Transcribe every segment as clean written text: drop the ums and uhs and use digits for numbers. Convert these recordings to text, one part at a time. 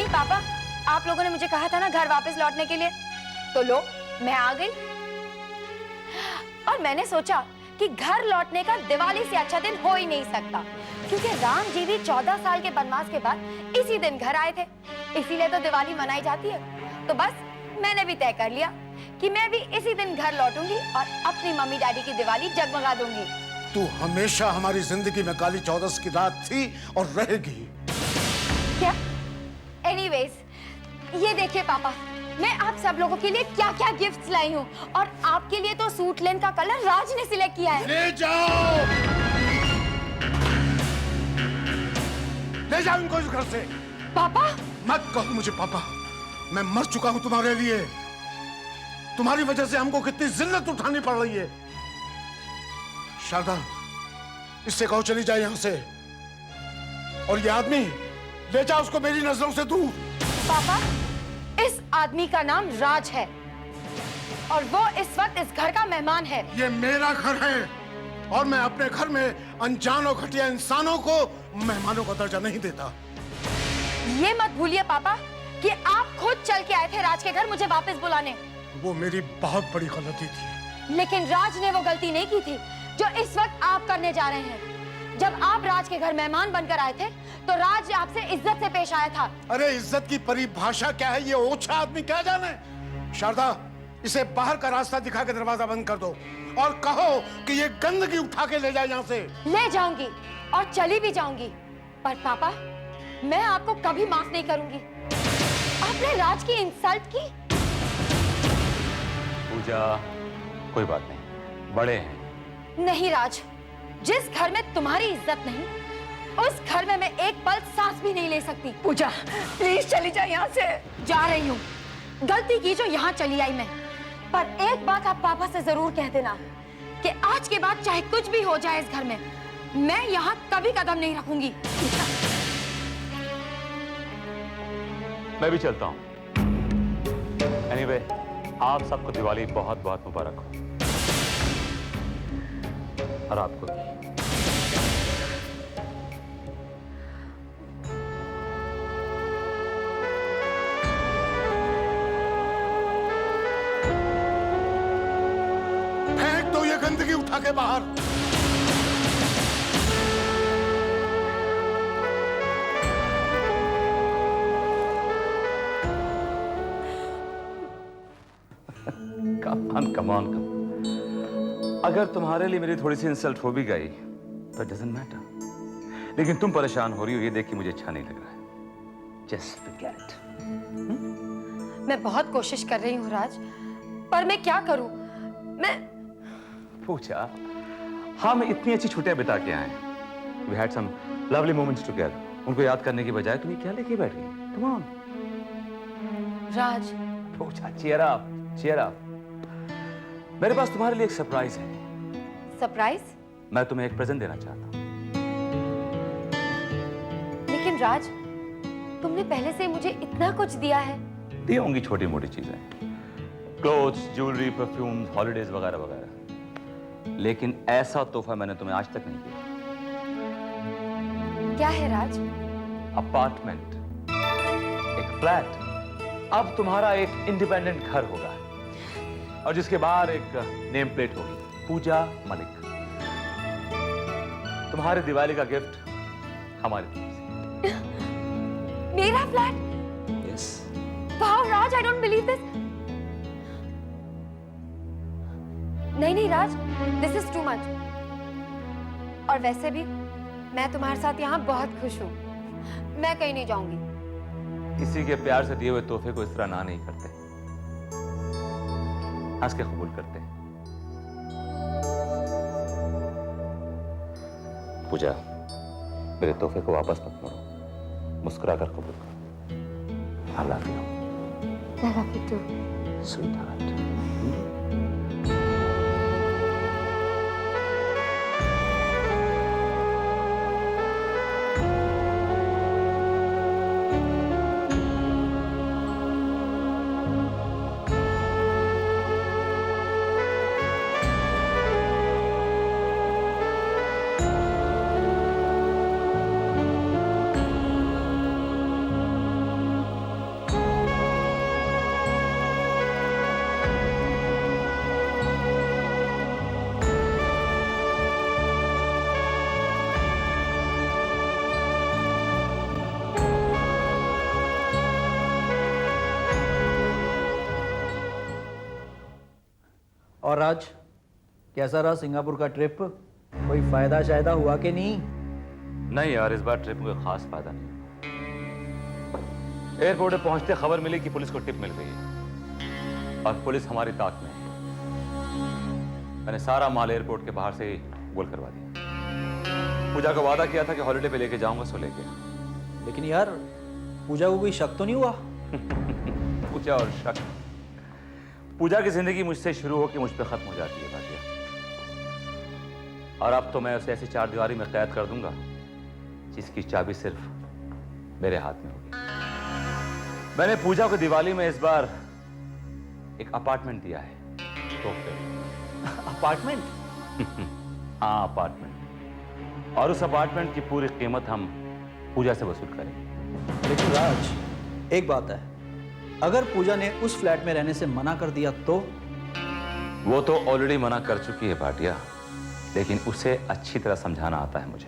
नहीं पापा, आप लोगों ने मुझे कहा था ना घर वापस लौटने के लिए, तो लो मैं आ गई। और मैंने सोचा कि घर लौटने का दिवाली से अच्छा दिन हो ही नहीं सकता, क्योंकि राम जी भी 14 साल के वनवास के बाद इसी दिन घर आए थे, इसीलिए तो दिवाली मनाई जाती है। तो बस मैंने भी तय कर लिया कि मैं भी इसी दिन घर लौटूंगी और अपनी मम्मी डैडी की दिवाली जगमगा दूंगी। तू हमेशा हमारी जिंदगी में काली चौदस की रात थी और रहेगी। क्या? एनीवेज, ये देखिए पापा, मैं आप सब लोगों के लिए क्या क्या गिफ्ट्स लाई हूँ, और आपके लिए तो सूट लेन का कलर राज ने सिलेक्ट किया है। ले जाओ, ले जाओ इनको इस घर से। पापा मत कहो मुझे पापा, मैं मर चुका हूं तुम्हारे लिए। तुम्हारी वजह से हमको कितनी जिल्लत उठानी पड़ रही है। शारदा, इससे कहो चली जाए यहां से, और ये आदमी ले जाओ उसको मेरी नजरों से दूर। पापा, इस आदमी का नाम राज है और वो इस वक्त इस घर का मेहमान है। ये मेरा घर है और मैं अपने घर में अनजान और घटिया इंसानों को मेहमानों का दर्जा नहीं देता। ये मत भूलिए पापा कि आप खुद चल के आए थे राज के घर मुझे वापस बुलाने। वो मेरी बहुत बड़ी गलती थी। लेकिन राज ने वो गलती नहीं की थी जो इस वक्त आप करने जा रहे हैं। जब आप राज के घर मेहमान बनकर आए थे तो राज आपसे इज्जत से पेश आया था। अरे इज्जत की परिभाषा क्या है, ये ओछा आदमी क्या जाने। शारदा, इसे बाहर का रास्ता दिखा के दरवाजा बंद कर दो और कहो कि ये गंदगी उठा के ले जाए यहाँ से। ले जाऊंगी और चली भी जाऊंगी, पर पापा मैं आपको कभी माफ नहीं करूंगी। आपने राज की इंसल्ट की। पूजा, कोई बात नहीं, बड़े हैं। नहीं राज, जिस घर में तुम्हारी इज्जत नहीं, उस घर में मैं एक पल सांस भी नहीं ले सकती। पूजा प्लीज चली जा यहाँ से। जा रही हूँ, गलती की जो यहाँ चली आई मैं। पर एक बात आप पापा से जरूर कह देना कि आज के बाद चाहे कुछ भी हो जाए इस घर में, मैं यहाँ कभी कदम नहीं रखूंगी। मैं भी चलता हूँ। एनीवे, आप सबको दिवाली बहुत बहुत मुबारक हो, और आपको भी। फेंक दो ये गंदगी उठा के बाहर। Come on. अगर तुम्हारे लिए मेरी थोड़ी सी इंसल्ट हो भी गई तो डजंट मैटर, लेकिन तुम परेशान हो रही हो ये देख के मुझे अच्छा नहीं लग रहा है। Just forget. मैं बहुत कोशिश कर रही हूँ राज, पर मैं क्या करूँ। मैं पूछा, हम इतनी अच्छी छुट्टियां बिता के आए, we had some lovely moments together, उनको याद करने की बजाय तुम ये क्या लेके बैठ गई? कम ऑन राज। पूछा, चीयर अप, चीयर अप। मेरे पास तुम्हारे लिए एक सरप्राइज है। सरप्राइज? मैं तुम्हें एक प्रेजेंट देना चाहता हूँ। लेकिन राज, तुमने पहले से मुझे इतना कुछ दिया है। दी होंगी छोटी मोटी चीजें, क्लोथ्स, ज्वेलरी, परफ्यूम्स, हॉलीडेज वगैरह वगैरह, लेकिन ऐसा तोहफा मैंने तुम्हें आज तक नहीं दिया। क्या है राज? अपार्टमेंट, एक फ्लैट। अब तुम्हारा एक इंडिपेंडेंट घर होगा और जिसके बाहर एक नेम प्लेट होगी, पूजा मलिक। तुम्हारे दिवाली का गिफ्ट हमारी तरफ से। मेरा flat? Yes. Wow Raj, I don't believe this. नहीं राज, दिस इज टू मच। और वैसे भी मैं तुम्हारे साथ यहाँ बहुत खुश हूँ, मैं कहीं नहीं जाऊंगी। किसी के प्यार से दिए हुए तोहफे को इस तरह ना नहीं करते, हंस के कबूल करते हैं। पूजा, मेरे तोहफे को वापस मत मोड़ो, मुस्कुरा कर कबूल करो। I love you. I love you too. Sweetheart. और राज, कैसा रहा सिंगापुर का ट्रिप? कोई फायदा शायदा हुआ कि नहीं? नहीं यार, इस बार ट्रिप में कोई खास फायदा नहीं। एयरपोर्ट पे पहुंचते खबर मिली कि पुलिस को टिप मिल गई है और पुलिस हमारी ताक में है। मैंने सारा माल एयरपोर्ट के बाहर से ही गोल करवा दिया। पूजा को वादा किया था कि हॉलिडे पे लेके जाऊंगा, सो लेके। लेकिन यार, पूजा को कोई शक तो नहीं हुआ? पूजा और शक, पूजा की जिंदगी मुझसे शुरू होकर मुझ पे खत्म हो जाती है भाटिया। और अब तो मैं उसे ऐसी चार दीवारी में कैद कर दूंगा जिसकी चाबी सिर्फ मेरे हाथ में होगी। मैंने पूजा को दिवाली में इस बार एक अपार्टमेंट दिया है। तो फिर अपार्टमेंट? हाँ, अपार्टमेंट। और उस अपार्टमेंट की पूरी कीमत हम पूजा से वसूल करेंगे। लेकिन राज, एक बात है, अगर पूजा ने उस फ्लैट में रहने से मना कर दिया तो? वो तो ऑलरेडी मना कर चुकी है भाटिया, लेकिन उसे अच्छी तरह समझाना आता है मुझे।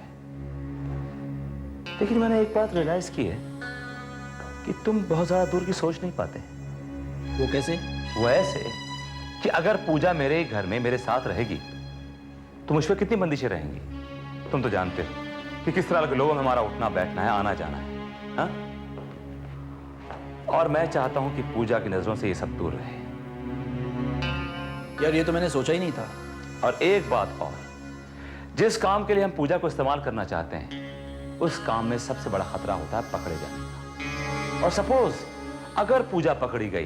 लेकिन मैंने एक बात रियलाइज की है कि तुम बहुत ज्यादा दूर की सोच नहीं पाते। वो कैसे? वो ऐसे कि अगर पूजा मेरे घर में मेरे साथ रहेगी तो मुझ पर कितनी बंदिशें रहेंगी। तुम तो जानते हो कि किस तरह के लोगों में हमारा उठना बैठना है, आना जाना है, हा? और मैं चाहता हूं कि पूजा की नजरों से ये सब दूर रहे। यार, ये तो मैंने सोचा ही नहीं था। और एक बात और, जिस काम के लिए हम पूजा को इस्तेमाल करना चाहते हैं उस काम में सबसे बड़ा खतरा होता है पकड़े जाने का। और सपोज अगर पूजा पकड़ी गई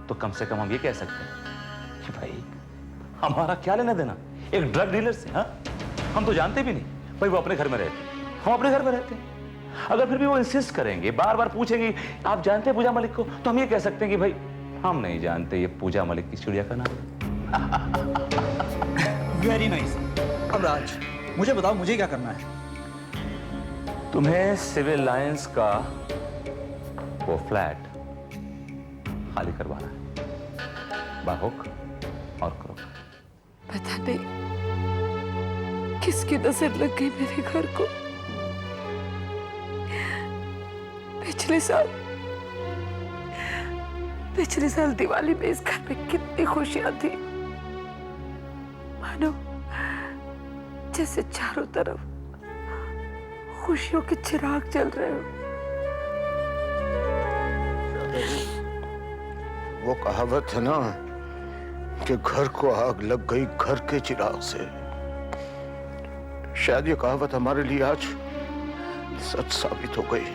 तो कम से कम हम ये कह सकते हैं कि भाई हमारा क्या लेना देना एक ड्रग डीलर से। हाँ, हम तो जानते भी नहीं भाई, वो अपने घर में रहते हैं, हम अपने घर में रहते हैं। अगर फिर भी वो इंसिस्ट करेंगे, बार बार पूछेंगे आप जानते हैं पूजा मलिक को, तो हम ये कह सकते हैं कि भाई हम नहीं जानते ये पूजा मलिक की चिड़िया का नाम। Very nice. अब राज, मुझे बताओ, मुझे क्या करना है? तुम्हें सिविल लाइंस का वो फ्लैट खाली करवाना है, बाहुक और क्रोक। पता नहीं किसकी नजर लग गई मेरे घर को। पिछले साल दिवाली में इस घर में कितनी खुशियां थी, मानो जैसे चारों तरफ खुशियों के चिराग जल रहे हो। वो कहावत है ना कि घर को आग लग गई घर के चिराग से। शायद ये कहावत हमारे लिए आज सच साबित हो गई।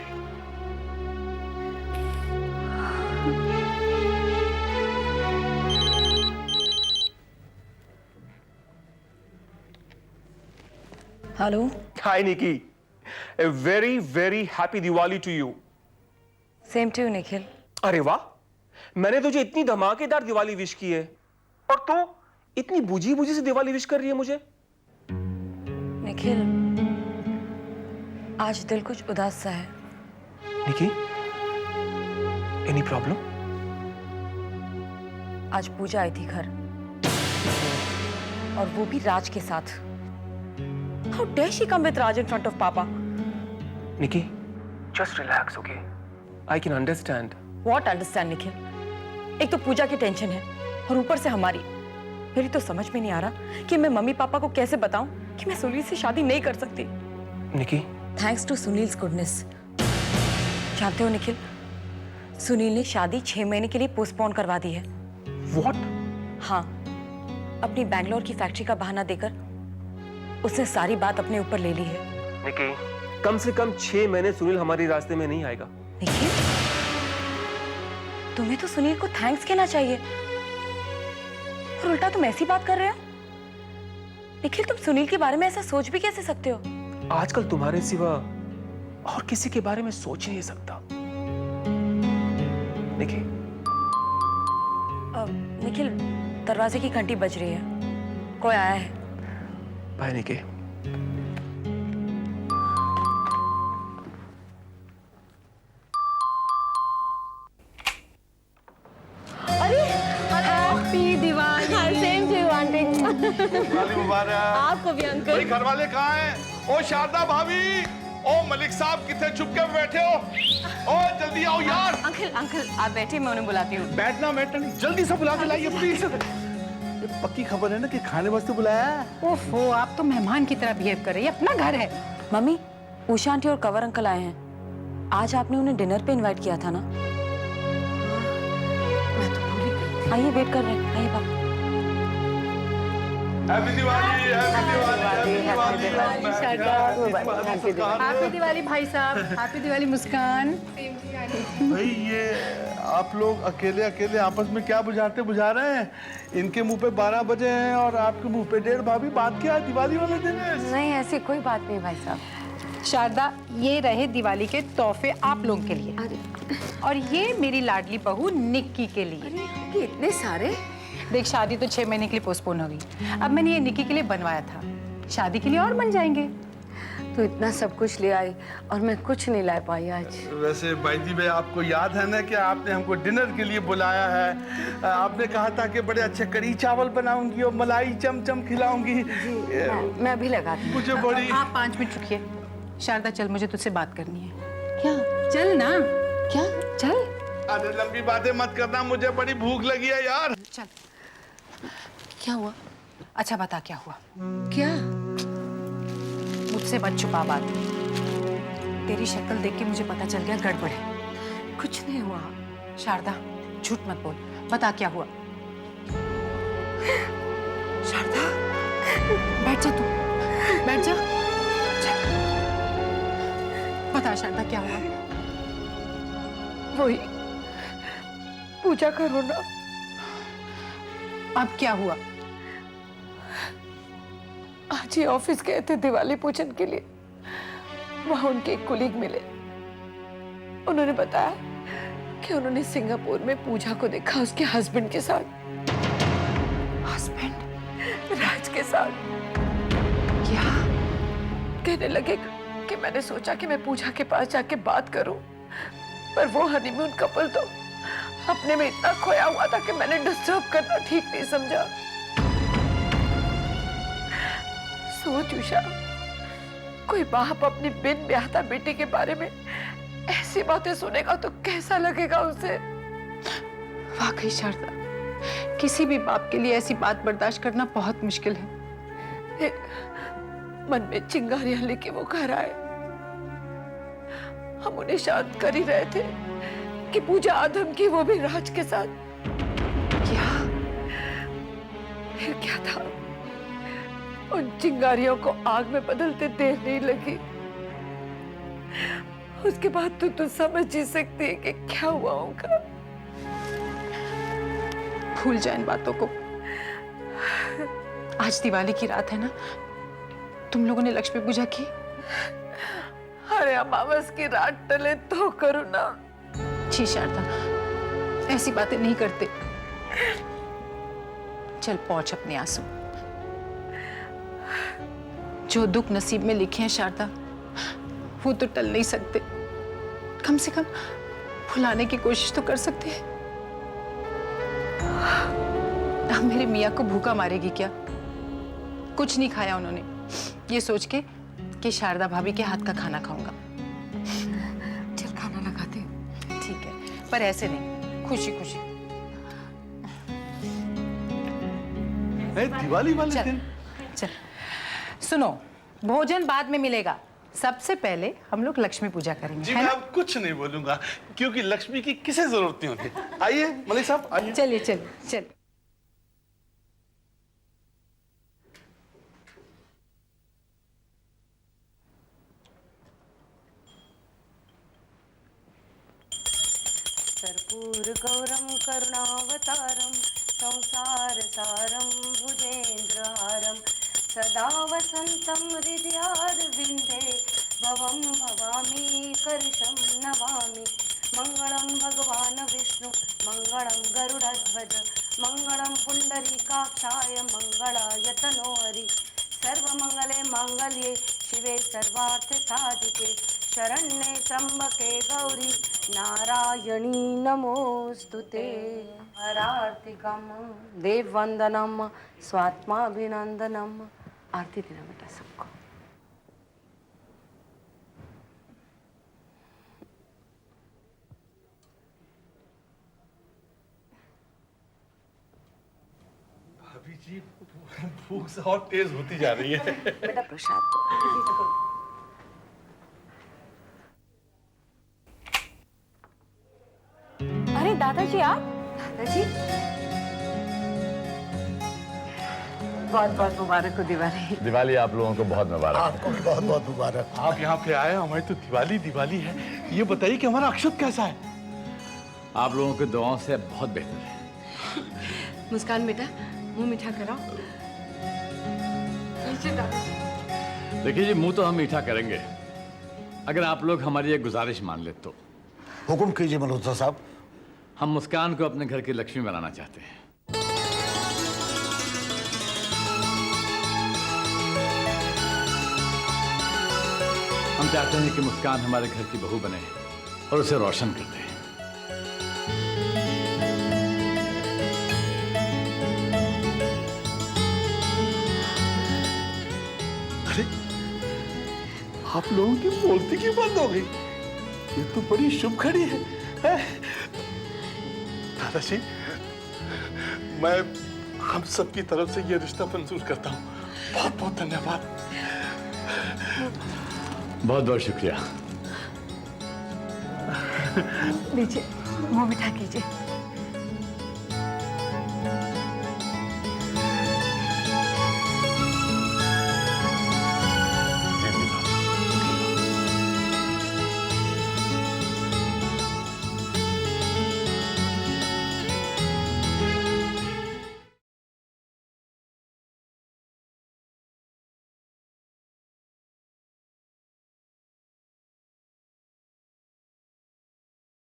Hello. Hi Nikki, a very very happy Diwali to you. Same to Nikhil. अरे वाह, मैंने तुझे इतनी धमाकेदार दिवाली विश की है और तू इतनी बुझी बुझी से दिवाली विश कर रही है मुझे। निखिल, आज दिल कुछ उदास सा है। निकी, एनी प्रॉब्लम? आज पूजा आई थी घर, और वो भी राज के साथ। How dare she come with Raj in front of Papa? Nikki, just relax, okay? I can understand. What understand, Nikhil? एक तो पूजा की टेंशन है और ऊपर से हमारी। मेरी तो समझ में नहीं आ रहा कि मैं मम्मी पापा को कैसे बताऊं कि मैं सुनील से शादी नहीं कर सकती। निकी, थैंक्स टू सुनील्स गुडनेस। जानते हो निखिल, सुनील ने शादी 6 महीने के लिए पोस्टपोन करवा दी है। what? हाँ, अपनी बैंगलोर की फैक्ट्री का बहाना देकर उसने सारी बात अपने ऊपर ले ली है। निकी, कम से कम 6 महीने सुनील हमारे रास्ते में नहीं आएगा। निखिल, तुम्हें तो सुनील को थैंक्स कहना चाहिए, और उल्टा तुम ऐसी बात कर रहे हो। निखिल, तुम सुनील के बारे में ऐसा सोच भी कैसे सकते हो? आजकल तुम्हारे सिवा और किसी के बारे में सोच नहीं सकता। निकी, निखिल, दरवाजे की घंटी बज रही है, कोई आया है। Bye Nikki. Happy Diwali. Same to you aunty. Diwali मुबारक। आपको भी अंकल। भाई घर वाले कहाँ हैं? ओ शारदा भाभी, ओ मलिक साहब कितने चुपके बैठे हो? ओ जल्दी आओ यार। अंकल, अंकल आप बैठे, मैं उन्हें बुलाती हूँ। बैठना बैठना नहीं, जल्दी से बुला के लाइए प्लीज। ये पक्की खबर है ना कि खाने वास्ते बुलाया है। ओफो, आप तो मेहमान की तरह बिहेव कर रही है, अपना घर है। मम्मी, उषा आंटी और कंवर अंकल आए हैं। आज आपने उन्हें डिनर पे इनवाइट किया था ना? मैं तो भूल ही गई। आइए, वेट कर रहे हैं। आइए पापा। Happy Diwali, happy Diwali, happy Diwali. Happy Diwali भाई साहब, हैप्पी दिवाली मुस्कान। भाई ये आप लोग अकेले अकेले आपस में क्या बुझा रहे हैं? इनके मुंह पे 12 बजे हैं और आपके मुंह पे 1:30। भाभी बात क्या है? दिवाली वाले दिन है। नहीं, ऐसी कोई बात नहीं भाई साहब। शारदा, ये रहे दिवाली के तोहफे आप लोगों के लिए, और ये मेरी लाडली बहू निक्की के लिए। इतने सारे? देख, शादी तो 6 महीने के लिए पोस्टपोन हो गई। अब मैंने ये निक्की के लिए बनवाया था, शादी के लिए और बन जाएंगे। तो इतना सब कुछ ले आई और मैं कुछ नहीं ला पाई आज। वैसे बाईजी भाई, आपको याद है ना कि आपने हमको डिनर के लिए बुलाया है। आपने कहा था कि बड़े अच्छे कढ़ी चावल बनाऊंगी और मलाई चमचम खिलाऊंगी। मैं अभी लगाती हूँ। मुझे बड़ी आप 5 मिनट रुकिए। शारदा, चल, मुझे तुझसे बात करनी है। क्या? चल ना। क्या? चल। अरे लंबी बातें मत करना, मुझे बड़ी भूख लगी है यार। चल। क्या हुआ? अच्छा बता, क्या हुआ? क्या? मुझसे मत छुपा बात। तेरी शक्ल देख के मुझे पता चल गया गड़बड़ है। कुछ नहीं हुआ। शारदा, झूठ मत बोल, बता क्या हुआ। शारदा, बैठ जा तू, बैठ जा। चल। बता शारदा, क्या हुआ? वही पूजा का रोना। अब क्या हुआ? आज ही ऑफिस गए थे दिवाली पूजन के लिए। वहां उनके एक कोलीग मिले। उन्होंने बताया कि उन्होंने सिंगापुर में पूजा को देखा उसके हस्बैंड के साथ। हस्बैंड? राज के साथ। क्या? कहने लगे कि मैंने सोचा कि मैं पूजा के पास जाके बात करूं, पर वो हनीमून कपल तो अपने में इतना खोया हुआ था कि मैंने डिस्टर्ब करना ठीक नहीं समझा। सोच उषा, कोई बाप अपनी बिन ब्याहता बेटी के बारे में ऐसी बातें सुनेगा तो कैसा लगेगा उसे। वाकई शारदा, किसी भी बाप के लिए ऐसी बात बर्दाश्त करना बहुत मुश्किल है। मन में चिंगारियां लेके वो घर आए। हम उन्हें शांत कर ही रहे थे कि पूजा आदम की, वो भी राज के साथ। क्या? फिर क्या था? उन चिंगारियों को आग में बदलते देर नहीं लगी। उसके बाद तू समझ ही सकती है कि क्या हुआ होगा। भूल जा इन बातों को। आज दिवाली की रात है ना, तुम लोगों ने लक्ष्मी पूजा की? अरे अमावस की रात टले तो करो ना। जी शारदा, ऐसी बातें नहीं करते। चल पहुंच अपने आंसू। जो दुख नसीब में लिखे हैं शारदा, वो तो टल नहीं सकते। कम से कम भुलाने की कोशिश तो कर सकते हैं। अब मेरे मियाँ को भूखा मारेगी क्या? कुछ नहीं खाया उन्होंने, ये सोच के कि शारदा भाभी के हाथ का खाना खाऊंगा। चल खाना लगाते हैं। ठीक है, पर ऐसे नहीं, खुशी खुशी। दिवाली वाले दिन। चल सुनो, भोजन बाद में मिलेगा, सबसे पहले हम लोग लक्ष्मी पूजा करेंगे। जी है मैं ना? अब कुछ नहीं बोलूंगा, क्योंकि लक्ष्मी की किसे जरूरत नहीं होती। आइए मलिक साहब, आइए। चलिए चलिए चल। कर्पूर गौरम करुणावतारम संसार सारम भुजेन्द्रहारम सदा वसंतम हृदयारविंदे भवम भवामी कर्षम नमामि। मंगलम भगवान विष्णु मंगलम गरुड़ध्वज मंगलम पुंडरीकाक्षाय मंगलाय तनोहरि। सर्वमंगले मांगल्ये शिवे सर्वार्थ साधिके शरण्ये त्र्यंबके गौरी नारायणी नमोस्तुते। हरार्तिकम देववंदनम स्वात्माभिनंदनम। आरती देना बेटा सबको। भाभी जी भूख से और तेज होती जा रही है। बेटा प्रसाद। अरे दादाजी आप? दादाजी बहुत बहुत मुबारक हो दिवाली। दिवाली आप लोगों को बहुत मुबारक। आपको भी बहुत बहुत मुबारक। आप यहाँ पे आए, हमारी तो दिवाली दिवाली है। ये बताइए कि हमारा अक्षत कैसा है? आप लोगों की दुआओं से बहुत बेहतर है। मुस्कान बेटा मुंह मीठा कराओ। देखिए जी, मुंह तो हम मीठा करेंगे, अगर आप लोग हमारी एक गुजारिश मान ले तो। हुक्म कीजिए मल्होत्रा साहब। हम मुस्कान को अपने घर की लक्ष्मी बनाना चाहते हैं। हम चाहते हैं कि मुस्कान हमारे घर की बहू बने और उसे रोशन कर दे। अरे आप लोगों की बोलती की बंद हो गई। ये तो बड़ी शुभ घड़ी है, हैं? दादाजी, मैं हम सबकी तरफ से ये रिश्ता मंजूर करता हूँ। बहुत बहुत धन्यवाद। बहुत बहुत शुक्रिया। लीजिए मुंह मीठा कीजिए।